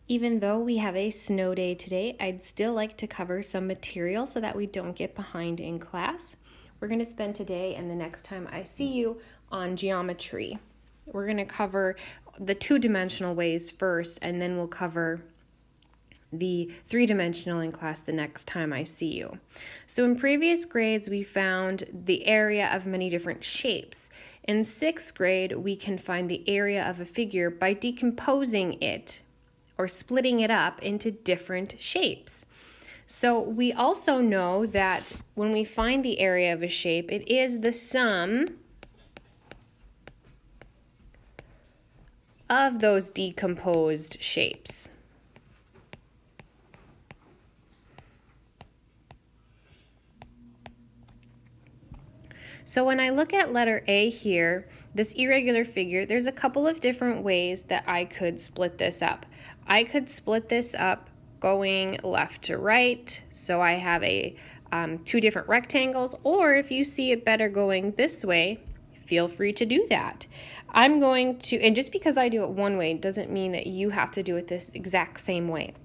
Even though we have a snow day today, I'd still like to cover some material so that we don't get behind in class. We're going to spend today and the next time I see you on geometry. We're going to cover the two-dimensional ways first, and then we'll cover the three-dimensional in class the next time I see you. So in previous grades, we found the area of many different shapes. In 6th grade, we can find the area of a figure by decomposing it or splitting it up into different shapes. So we also know that when we find the area of a shape, it is the sum of those decomposed shapes. So when I look at letter A here, this irregular figure, there's a couple of different ways that I could split this up. I could split this up going left to right, so I have two different rectangles, or if you see it better going this way, feel free to do that. I'm going to, and just because I do it one way doesn't mean that you have to do it this exact same way.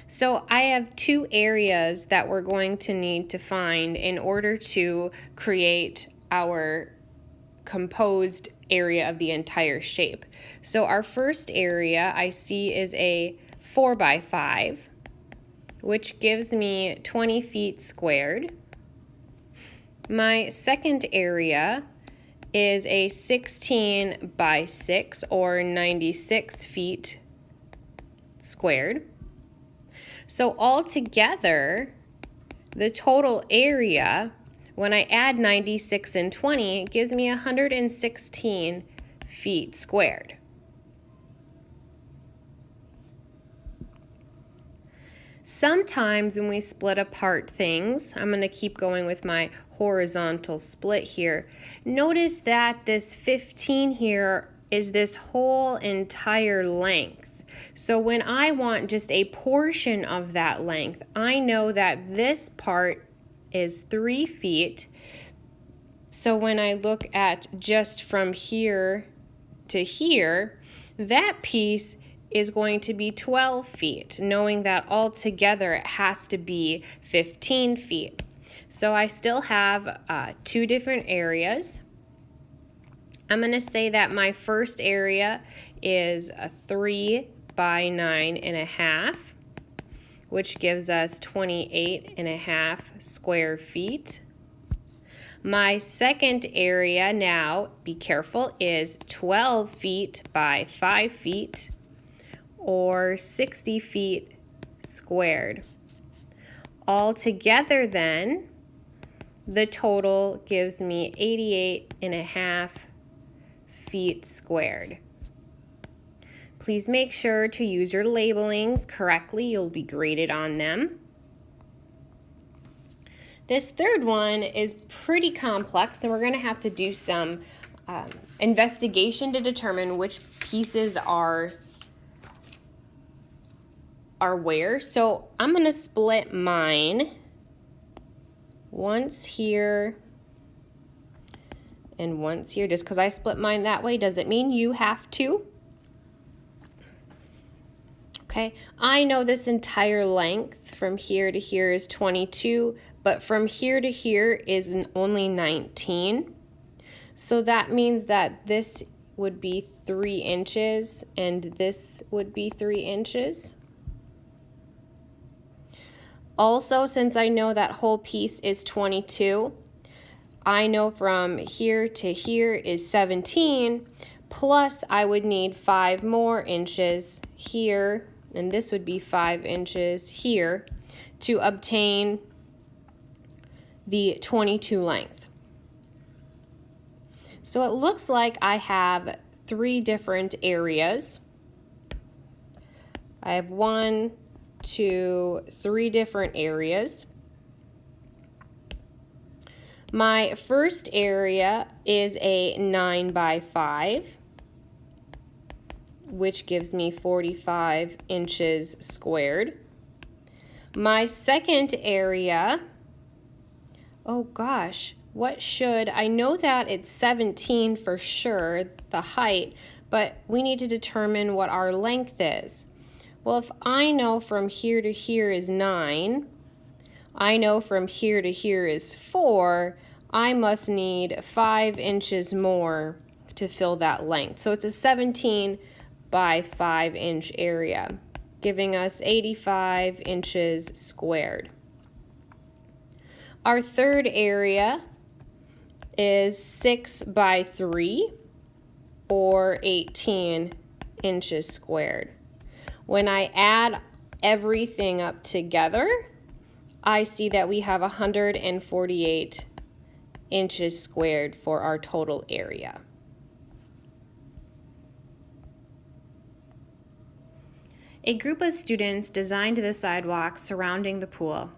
So I have two areas that we're going to need to find in order to create our composed area of the entire shape. So our first area I see is a 4x5, which gives me 20 feet squared. My second area is a 16x6 or 96 feet squared. So altogether, the total area, when I add 96 and 20, it gives me 116 feet squared. Sometimes when we split apart things, I'm going to keep going with my horizontal split here. Notice that this 15 here is this whole entire length. So when I want just a portion of that length, I know that this part is 3 feet. So when I look at just from here to here, that piece is going to be 12 feet, knowing that altogether it has to be 15 feet. So I still have two different areas. I'm going to say that my first area is a 3 by 9.5, which gives us 28.5 square feet. My second area now, be careful, is 12 feet by 5 feet, or 60 feet squared. Altogether then, the total gives me 88.5 feet squared. Please make sure to use your labelings correctly. You'll be graded on them. This third one is pretty complex, and we're going to have to do some investigation to determine which pieces are where. So I'm going to split mine once here and once here. Just because I split mine that way doesn't mean you have to. Okay, I know this entire length from here to here is 22, but from here to here is only 19. So that means that this would be 3 inches and this would be 3 inches. Also, since I know that whole piece is 22, I know from here to here is 17, plus I would need 5 more inches here, and this would be 5 inches here, to obtain the 22 length. So it looks like I have 3 different areas. I have 1, 2, 3 different areas. My first area is a 9 by 5, which gives me 45 inches squared. My second area, oh gosh, what should, I know that it's 17 for sure, the height, but we need to determine what our length is. Well, if I know from here to here is 9, I know from here to here is 4, I must need 5 inches more to fill that length. So it's a 17 by 5 inch area, giving us 85 inches squared. Our third area is 6 by 3 or 18 inches squared. When I add everything up together, I see that we have 148 inches squared for our total area. A group of students designed the sidewalk surrounding the pool.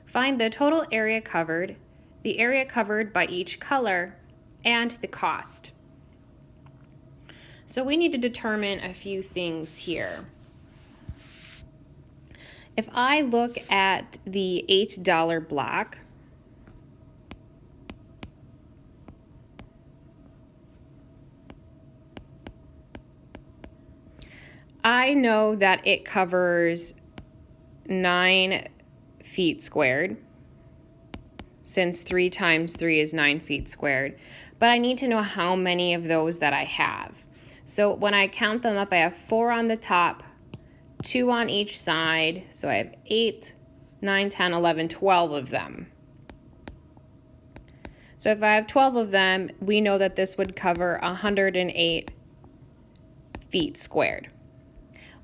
Find the total area covered, the area covered by each color, and the cost. So we need to determine a few things here. If I look at the $8 block, I know that it covers 9 feet squared, since 3 times 3 is 9 feet squared, but I need to know how many of those that I have. So when I count them up, I have 4 on the top, 2 on each side, so I have 8, 9, 10, 11, 12 of them. So if I have 12 of them, we know that this would cover 108 feet squared.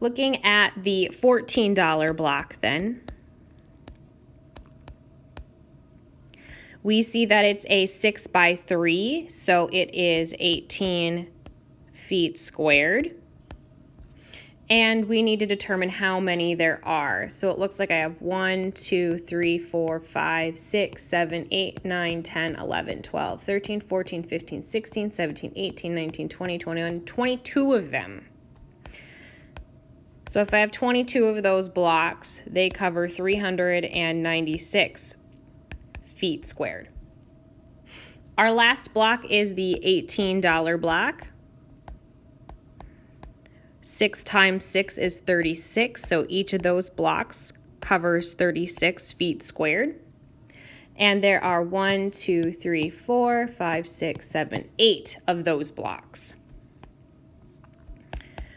Looking at the $14 block then, we see that it's a 6 by 3, so it is 18 feet squared. And we need to determine how many there are. So it looks like I have 1, 2, 3, 4, 5, 6, 7, 8, 9, 10, 11, 12, 13, 14, 15, 16, 17, 18, 19, 20, 21, 22 of them. So if I have 22 of those blocks, they cover 396 feet squared. Our last block is the $18 block. 6 times 6 is 36, so each of those blocks covers 36 feet squared. And there are 1, 2, 3, 4, 5, 6, 7, 8 of those blocks,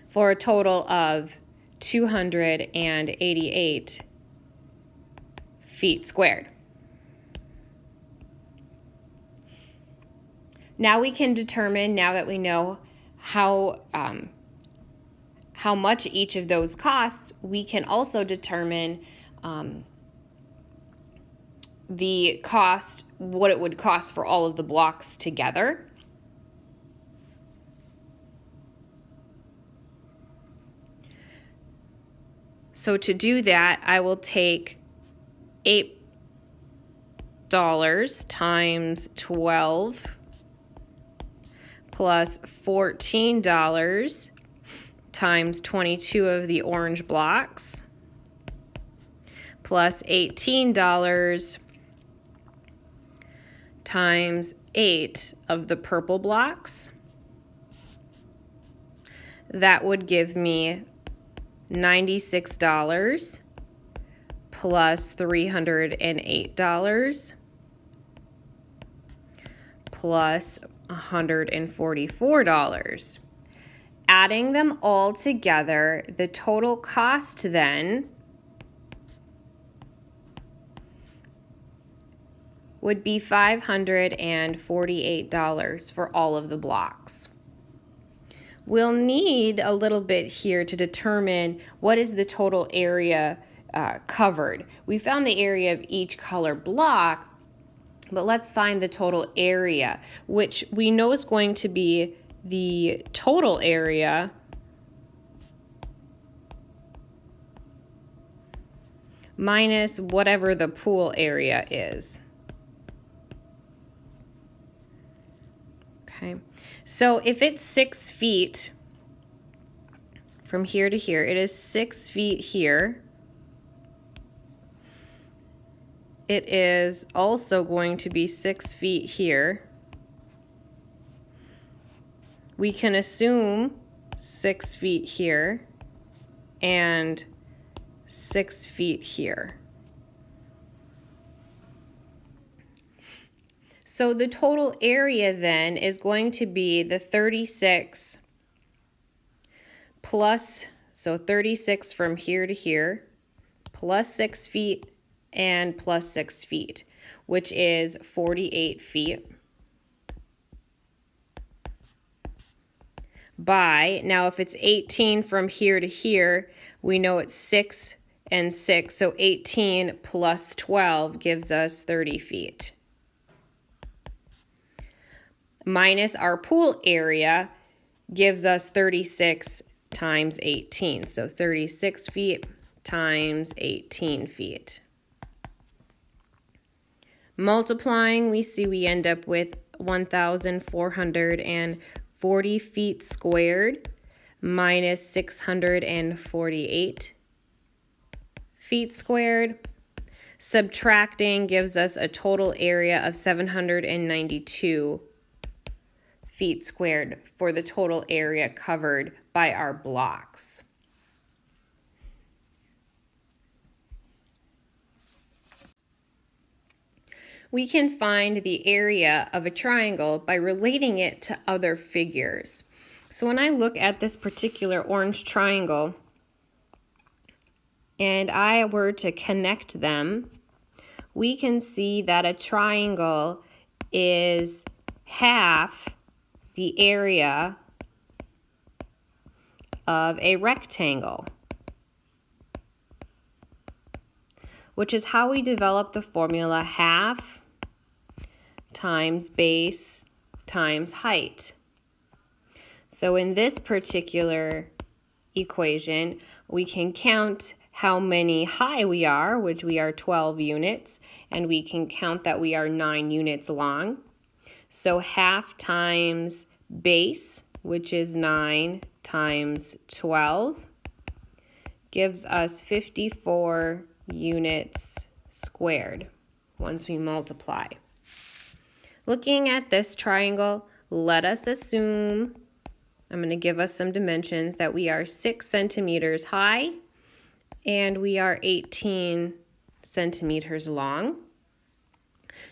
for a total of 288 feet squared. Now we can determine, now that we know how much each of those costs, we can also determine the cost, what it would cost for all of the blocks together. So to do that, I will take $8 times 12 plus $14 times 22 of the orange blocks plus $18 times 8 of the purple blocks. That would give me $96 plus $308 plus $144. Adding them all together, the total cost then would be $548 for all of the blocks. We'll need a little bit here to determine what is the total area covered. We found the area of each color block, but let's find the total area, which we know is going to be the total area minus whatever the pool area is. Okay, so if it's 6 feet from here to here, it is 6 feet here. It is also going to be 6 feet here. We can assume 6 feet here, and 6 feet here. So the total area then is going to be the 36 plus, so 36 from here to here, plus 6 feet and plus 6 feet, which is 48 feet. By, now if it's 18 from here to here, we know it's 6 and 6, so 18 plus 12 gives us 30 feet. Minus our pool area gives us 36 times 18, so 36 feet times 18 feet. Multiplying, we see we end up with 1,440 feet squared minus 648 feet squared. Subtracting gives us a total area of 792 feet squared for the total area covered by our blocks. We can find the area of a triangle by relating it to other figures. So when I look at this particular orange triangle and I were to connect them, we can see that a triangle is half the area of a rectangle, which is how we develop the formula half times base times height. So in this particular equation, we can count how many high we are, which we are 12 units, and we can count that we are 9 units long. So half times base, which is 9 times 12, gives us 54 units squared once we multiply. Looking at this triangle, let us assume, I'm going to give us some dimensions, that we are 6 centimeters high and we are 18 centimeters long.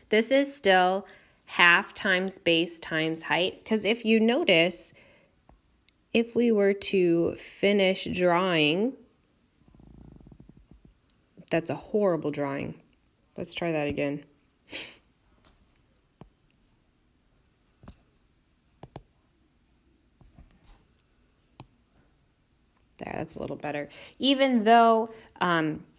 This is still half times base times height, because if you notice, if we were to finish drawing, that's a horrible drawing. Let's try that again. There, that's a little better. Even though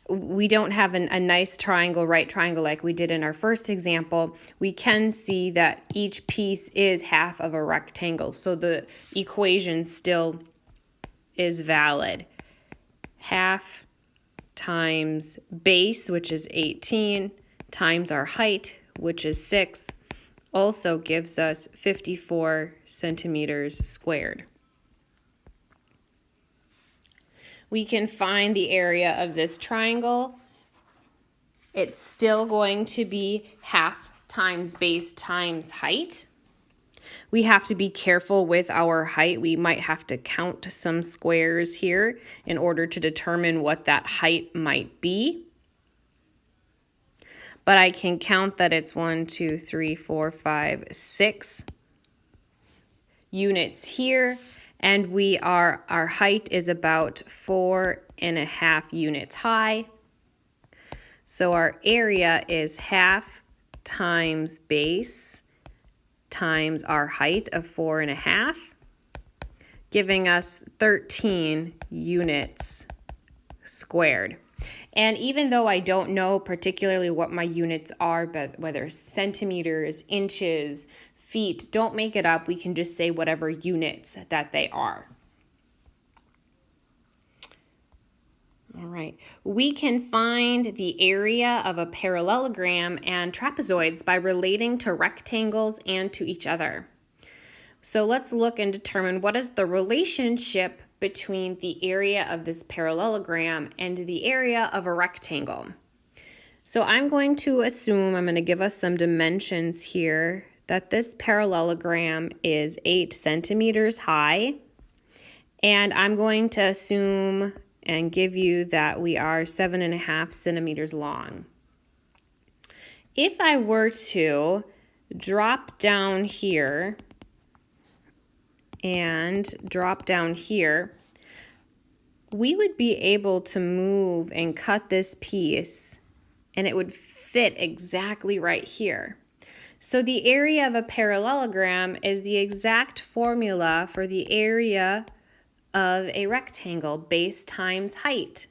we don't have a nice triangle, right triangle like we did in our first example, we can see that each piece is half of a rectangle. So the equation still is valid. Half times base, which is 18, times our height, which is 6, also gives us 54 centimeters squared. We can find the area of this triangle. It's still going to be half times base times height. We have to be careful with our height. We might have to count some squares here in order to determine what that height might be. But I can count that it's 1, 2, 3, 4, 5, 6 units here. And our height is about 4.5 units high. So our area is half times base times our height of 4.5, giving us 13 units squared. And even though I don't know particularly what my units are, but whether centimeters, inches, feet, don't make it up. We can just say whatever units that they are. All right. We can find the area of a parallelogram and trapezoids by relating to rectangles and to each other. So let's look and determine what is the relationship between the area of this parallelogram and the area of a rectangle. So I'm going to assume, I'm going to give us some dimensions here, that this parallelogram is 8 centimeters high And I'm going to assume and give you that we are 7.5 centimeters long. If I were to drop down here and drop down here, we would be able to move and cut this piece and it would fit exactly right here. So the area of a parallelogram is the exact formula for the area of a rectangle, base times height.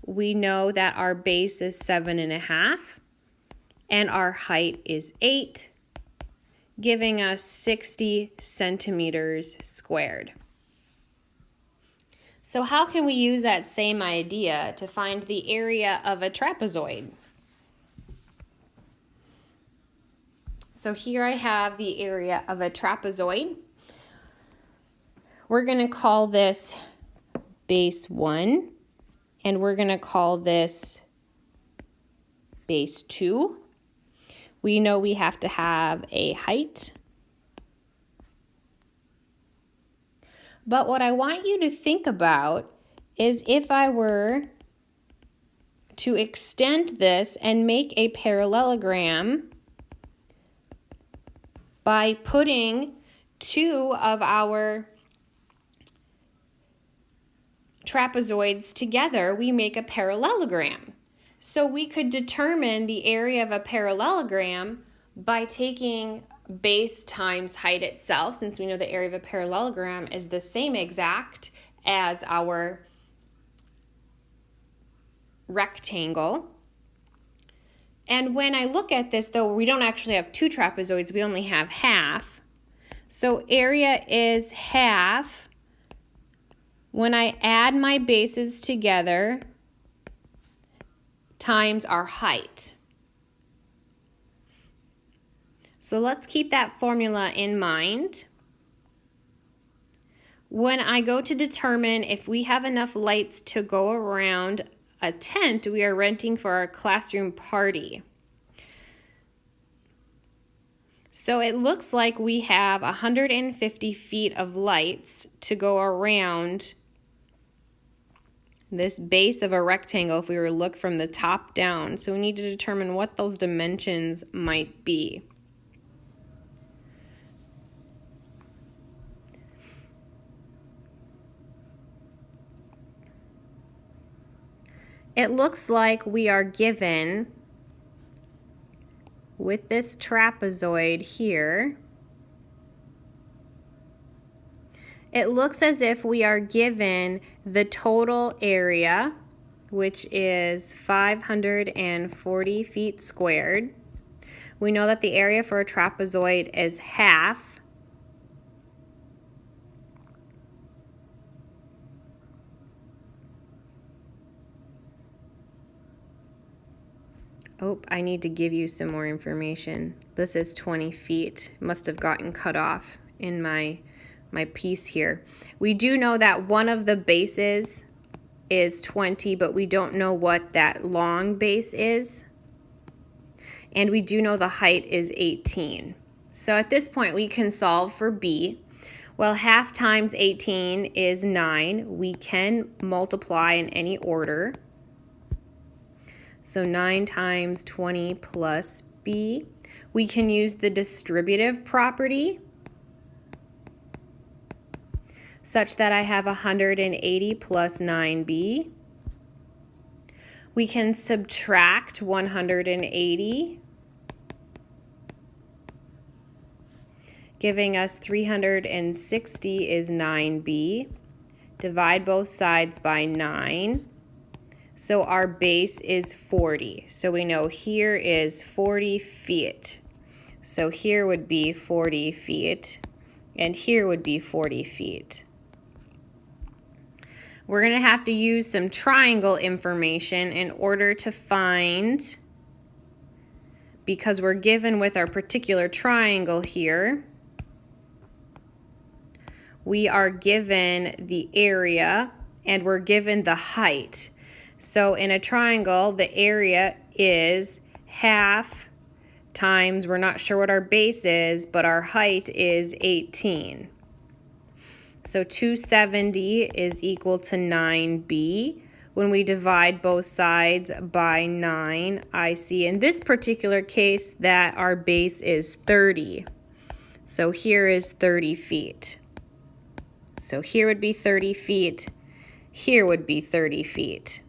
We know that our base is 7.5 and our height is 8, giving us 60 centimeters squared. So how can we use that same idea to find the area of a trapezoid? So here I have the area of a trapezoid. We're going to call this base 1, and we're going to call this base 2. We know we have to have a height. But what I want you to think about is if I were to extend this and make a parallelogram by putting two of our trapezoids together, we make a parallelogram. So we could determine the area of a parallelogram by taking base times height itself, since we know the area of a parallelogram is the same exact as our rectangle. And when I look at this, though, we don't actually have two trapezoids, we only have half. So area is half. When I add my bases together, times our height. So let's keep that formula in mind. When I go to determine if we have enough lights to go around a tent we are renting for our classroom party. So it looks like we have 150 feet of lights to go around this base of a rectangle if we were to look from the top down. So we need to determine what those dimensions might be. It looks like we are given, with this trapezoid here, it looks as if we are given the total area, which is 540 feet squared. We know that the area for a trapezoid is half. Oh, I need to give you some more information. This is 20 feet. Must have gotten cut off in my piece here. We do know that one of the bases is 20, but we don't know what that long base is. And we do know the height is 18. So at this point we can solve for B. Well, half times 18 is 9. We can multiply in any order. So 9 times 20 plus B. We can use the distributive property such that I have 180 plus 9B. We can subtract 180, giving us 360 is 9B. Divide both sides by 9. So our base is 40. So we know here is 40 feet. So here would be 40 feet, and here would be 40 feet. We're going to have to use some triangle information in order to find, because we're given with our particular triangle here, we are given the area and we're given the height. So in a triangle, the area is half times, we're not sure what our base is, but our height is 18. So 270 is equal to 9b. When we divide both sides by 9, I see in this particular case that our base is 30. So here is 30 feet. So here would be 30 feet. Here would be 30 feet.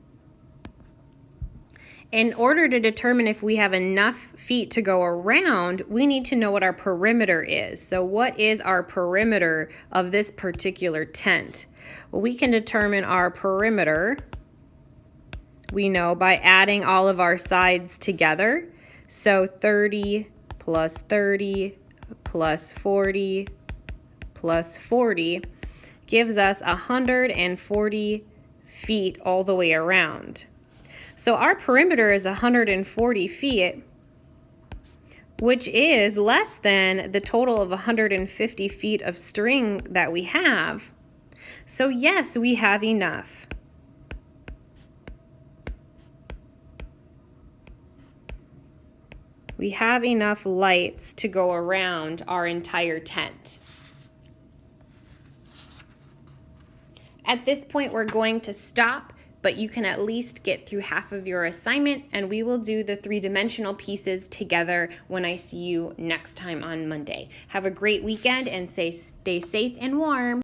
In order to determine if we have enough feet to go around, we need to know what our perimeter is. So what is our perimeter of this particular tent? Well, we can determine our perimeter, we know, by adding all of our sides together. So 30 plus 30 plus 40 plus 40 gives us 140 feet all the way around. So our perimeter is 140 feet, which is less than the total of 150 feet of string that we have. So yes, we have enough. We have enough lights to go around our entire tent. At this point, we're going to stop, but you can at least get through half of your assignment, and we will do the three-dimensional pieces together when I see you next time on Monday. Have a great weekend and stay safe and warm.